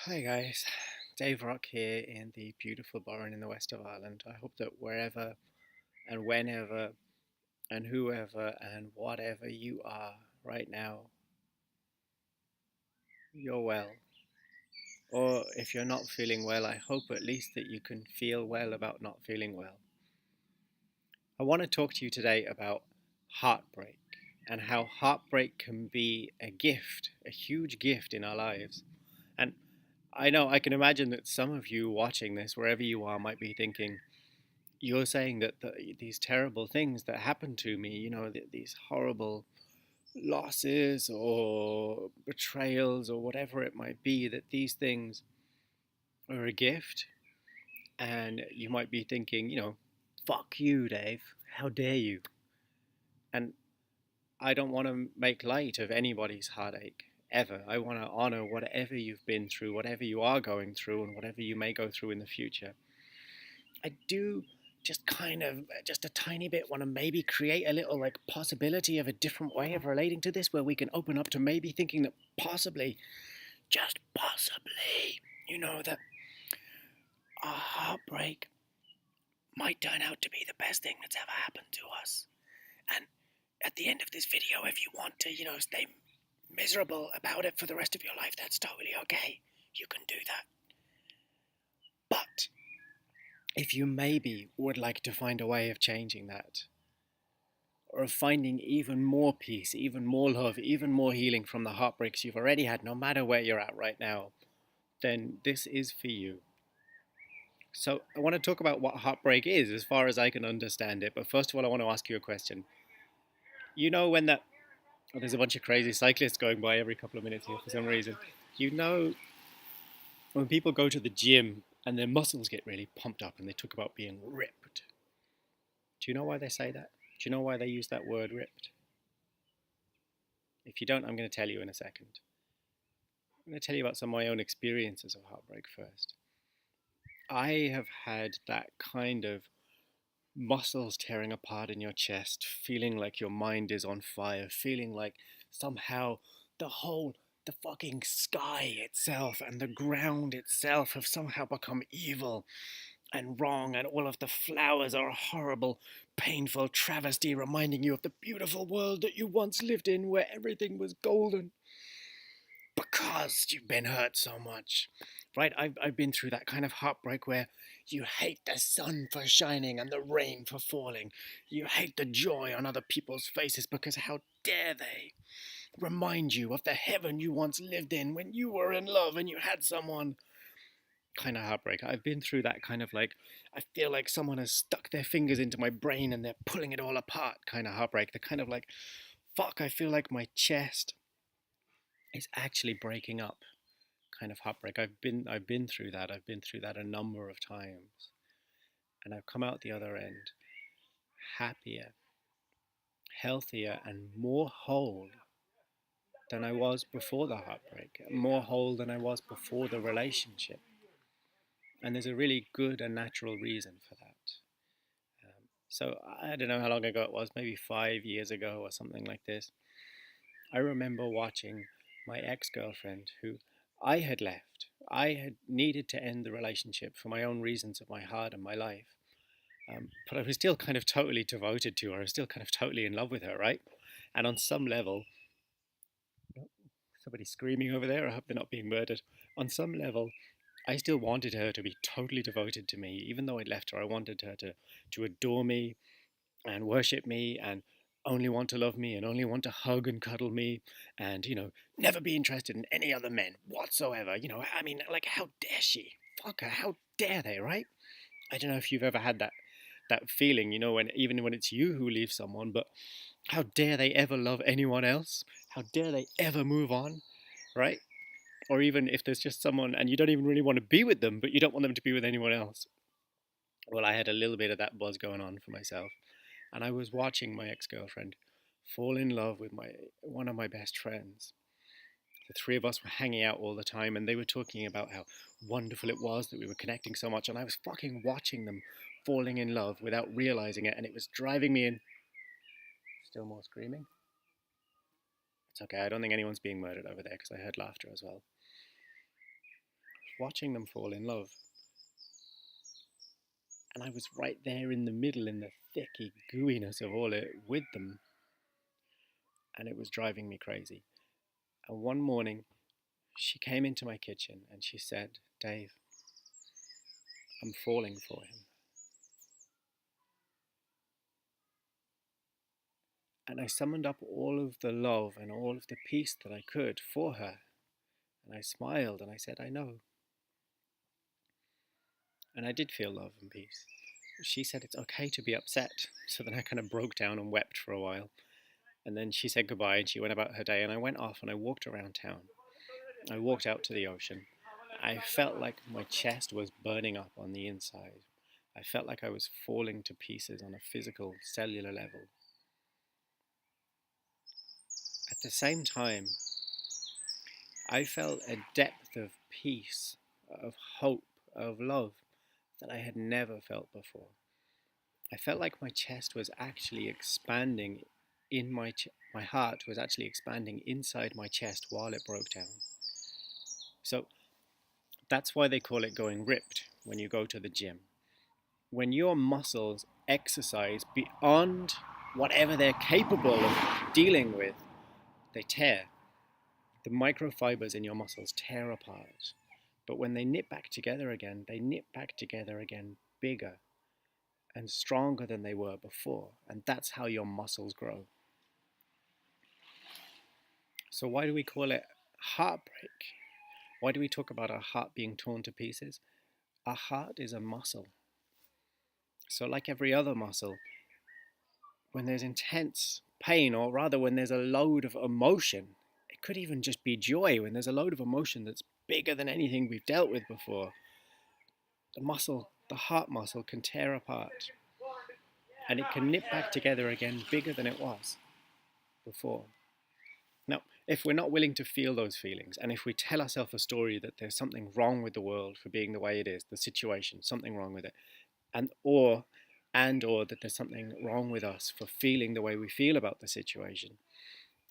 Hi guys, Dave Rock here in the beautiful Burren in the west of Ireland. I hope that wherever and whenever and whoever and whatever you are right now, you're well. Or if you're not feeling well, I hope at least that you can feel well about not feeling well. I want to talk to you today about heartbreak and how heartbreak can be a gift, a huge gift in our lives. And I know I can imagine that some of you watching this, wherever you are, might be thinking, you're saying that these terrible things that happen to me, these horrible losses or betrayals or whatever it might be, that these things are a gift. And you might be thinking, fuck you, Dave. How dare you? And I don't want to make light of anybody's heartache ever. I want to honor whatever you've been through, whatever you are going through, and whatever you may go through in the future. I do just a tiny bit want to maybe create a little like possibility of a different way of relating to this where we can open up to maybe thinking that possibly, just possibly, that a heartbreak might turn out to be the best thing that's ever happened to us. And at the end of this video, if you want to, stay miserable about it for the rest of your life, that's totally okay. You can do that. But if you maybe would like to find a way of changing that, or of finding even more peace, even more love, even more healing from the heartbreaks you've already had, no matter where you're at right now, then this is for you. So, I want to talk about what heartbreak is as far as I can understand it. But first of all, I want to ask you a question. You know, when that, oh, there's a bunch of crazy cyclists going by every couple of minutes here for some reason. You know, when people go to the gym and their muscles get really pumped up and they talk about being ripped. Do you know why they say that? Do you know why they use that word ripped? If you don't, I'm going to tell you in a second. I'm going to tell you about some of my own experiences of heartbreak first. I have had that kind of muscles tearing apart in your chest, feeling like your mind is on fire, feeling like somehow the fucking sky itself and the ground itself have somehow become evil and wrong, and all of the flowers are a horrible, painful travesty reminding you of the beautiful world that you once lived in where everything was golden. Because you've been hurt so much. Right? I've been through that kind of heartbreak where you hate the sun for shining and the rain for falling. You hate the joy on other people's faces because how dare they remind you of the heaven you once lived in when you were in love and you had someone. Kind of heartbreak. I've been through that kind of like, I feel like someone has stuck their fingers into my brain and they're pulling it all apart kind of heartbreak. The kind of like, fuck, I feel like my chest is actually breaking up kind of heartbreak. I've been through that. I've been through that a number of times. And I've come out the other end happier, healthier, and more whole than I was before the heartbreak, more whole than I was before the relationship. And there's a really good and natural reason for that. So I don't know how long ago it was, maybe 5 years ago or something like this. I remember watching my ex girlfriend who I had left. I had needed to end the relationship for my own reasons of my heart and my life. But I was still kind of totally devoted to her. I was still kind of totally in love with her, right? And on some level, somebody screaming over there, I hope they're not being murdered. On some level, I still wanted her to be totally devoted to me. Even though I'd left her, I wanted her to adore me and worship me and only want to love me and only want to hug and cuddle me and, never be interested in any other men whatsoever. I mean, like, how dare she? Fuck her, how dare they, right? I don't know if you've ever had that feeling, when even when it's you who leaves someone, but how dare they ever love anyone else? How dare they ever move on, right? Or even if there's just someone and you don't even really want to be with them, but you don't want them to be with anyone else. Well, I had a little bit of that buzz going on for myself. And I was watching my ex-girlfriend fall in love with one of my best friends. The three of us were hanging out all the time, and they were talking about how wonderful it was that we were connecting so much, and I was fucking watching them falling in love without realizing it, and it was driving me in. Still more screaming? It's okay, I don't think anyone's being murdered over there, because I heard laughter as well. watching them fall in love. And I was right there in the middle, in the thicky gooiness of all it with them. And it was driving me crazy. And one morning, she came into my kitchen and she said, "Dave, I'm falling for him." And I summoned up all of the love and all of the peace that I could for her. And I smiled and I said, "I know." And I did feel love and peace. She said it's okay to be upset. So then I kind of broke down and wept for a while. And then she said goodbye and she went about her day. And I went off and I walked around town. I walked out to the ocean. I felt like my chest was burning up on the inside. I felt like I was falling to pieces on a physical, cellular level. At the same time, I felt a depth of peace, of hope, of love that I had never felt before. I felt like my chest was actually expanding in my heart was actually expanding inside my chest while it broke down. So that's why they call it going ripped when you go to the gym. When your muscles exercise beyond whatever they're capable of dealing with, they tear. The microfibers in your muscles tear apart. But when they knit back together again, they knit back together again bigger and stronger than they were before. And that's how your muscles grow. So why do we call it heartbreak? Why do we talk about our heart being torn to pieces? Our heart is a muscle. So like every other muscle, when there's intense pain, or rather when there's a load of emotion, it could even just be joy, when there's a load of emotion that's bigger than anything we've dealt with before, the heart muscle can tear apart and it can knit back together again bigger than it was before. Now, if we're not willing to feel those feelings, and if we tell ourselves a story that there's something wrong with the world for being the way it is, the situation, something wrong with it, or that there's something wrong with us for feeling the way we feel about the situation,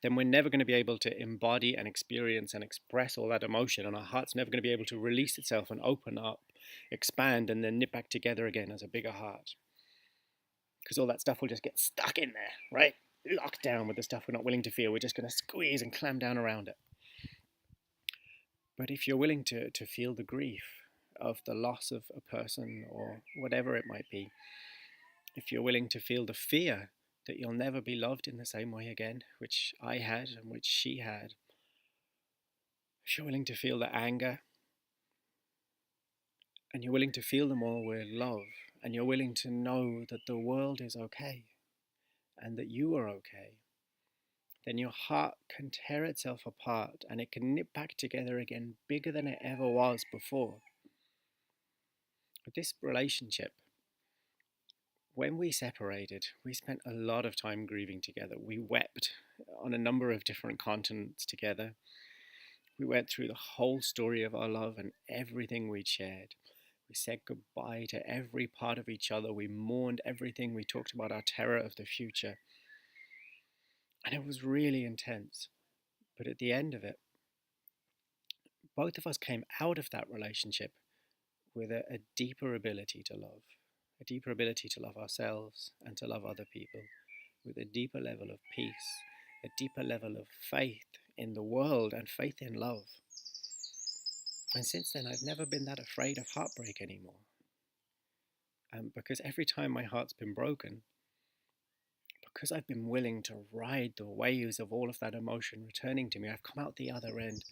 then we're never going to be able to embody and experience and express all that emotion, and our heart's never going to be able to release itself and open up, expand, and then knit back together again as a bigger heart. Because all that stuff will just get stuck in there, right? Locked down with the stuff we're not willing to feel. We're just going to squeeze and clam down around it. But if you're willing to feel the grief of the loss of a person or whatever it might be, if you're willing to feel the fear that you'll never be loved in the same way again, which I had and which she had, if you're willing to feel the anger, and you're willing to feel them all with love, and you're willing to know that the world is okay, and that you are okay, then your heart can tear itself apart and it can knit back together again bigger than it ever was before. But this relationship, when we separated, we spent a lot of time grieving together. We wept on a number of different continents together. We went through the whole story of our love and everything we'd shared. We said goodbye to every part of each other. We mourned everything. We talked about our terror of the future. And it was really intense. But at the end of it, both of us came out of that relationship with a deeper ability to love, a deeper ability to love ourselves and to love other people, with a deeper level of peace, a deeper level of faith in the world and faith in love. And since then, I've never been that afraid of heartbreak anymore. Because every time my heart's been broken, because I've been willing to ride the waves of all of that emotion returning to me, I've come out the other end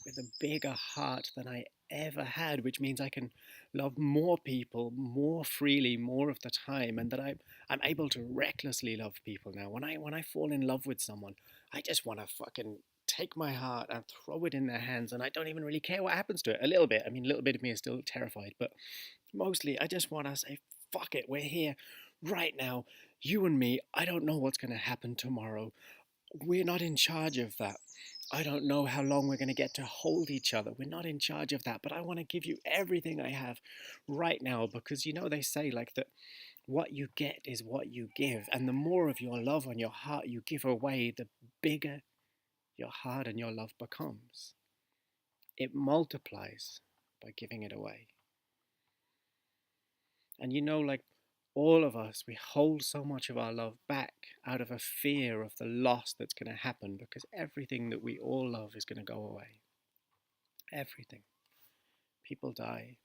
with a bigger heart than I ever had, which means I can love more people more freely, more of the time, and that I'm able to recklessly love people now. When I fall in love with someone, I just want to fucking take my heart and throw it in their hands, and I don't even really care what happens to it. A little bit. I mean, a little bit of me is still terrified, but mostly I just want to say, fuck it, we're here right now. You and me, I don't know what's going to happen tomorrow. We're not in charge of that. I don't know how long we're going to get to hold each other. We're not in charge of that, but I want to give you everything I have right now, because they say like that what you get is what you give, and the more of your love and your heart you give away, the bigger your heart and your love becomes. It multiplies by giving it away. And like all of us, we hold so much of our love back out of a fear of the loss that's going to happen, because everything that we all love is going to go away. Everything. People die,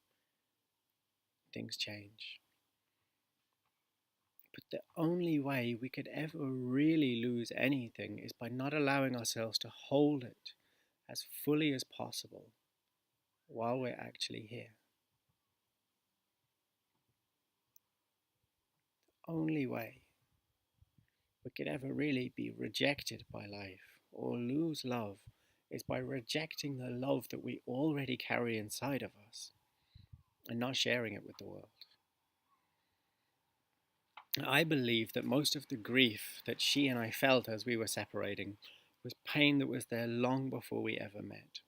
things change. But the only way we could ever really lose anything is by not allowing ourselves to hold it as fully as possible while we're actually here. The only way we could ever really be rejected by life or lose love is by rejecting the love that we already carry inside of us and not sharing it with the world. I believe that most of the grief that she and I felt as we were separating was pain that was there long before we ever met.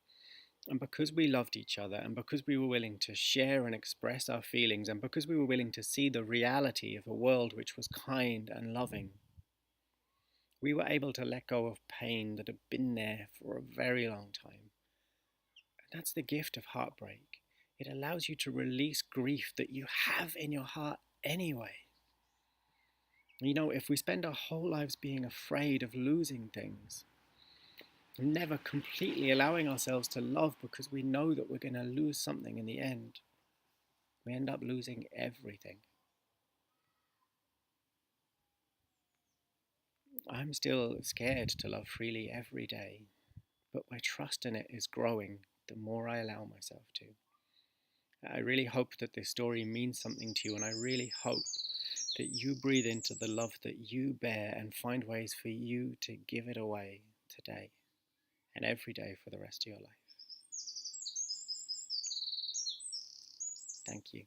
And because we loved each other, and because we were willing to share and express our feelings, and because we were willing to see the reality of a world which was kind and loving, we were able to let go of pain that had been there for a very long time. And that's the gift of heartbreak. It allows you to release grief that you have in your heart anyway. If we spend our whole lives being afraid of losing things, never completely allowing ourselves to love because we know that we're going to lose something in the end, we end up losing everything. I'm still scared to love freely every day, but my trust in it is growing the more I allow myself to. I really hope that this story means something to you, and I really hope that you breathe into the love that you bear and find ways for you to give it away today and every day for the rest of your life. Thank you.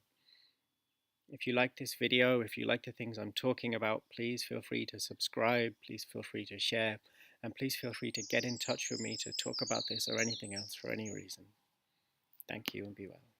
If you like this video, if you like the things I'm talking about, please feel free to subscribe, please feel free to share, and please feel free to get in touch with me to talk about this or anything else for any reason. Thank you and be well.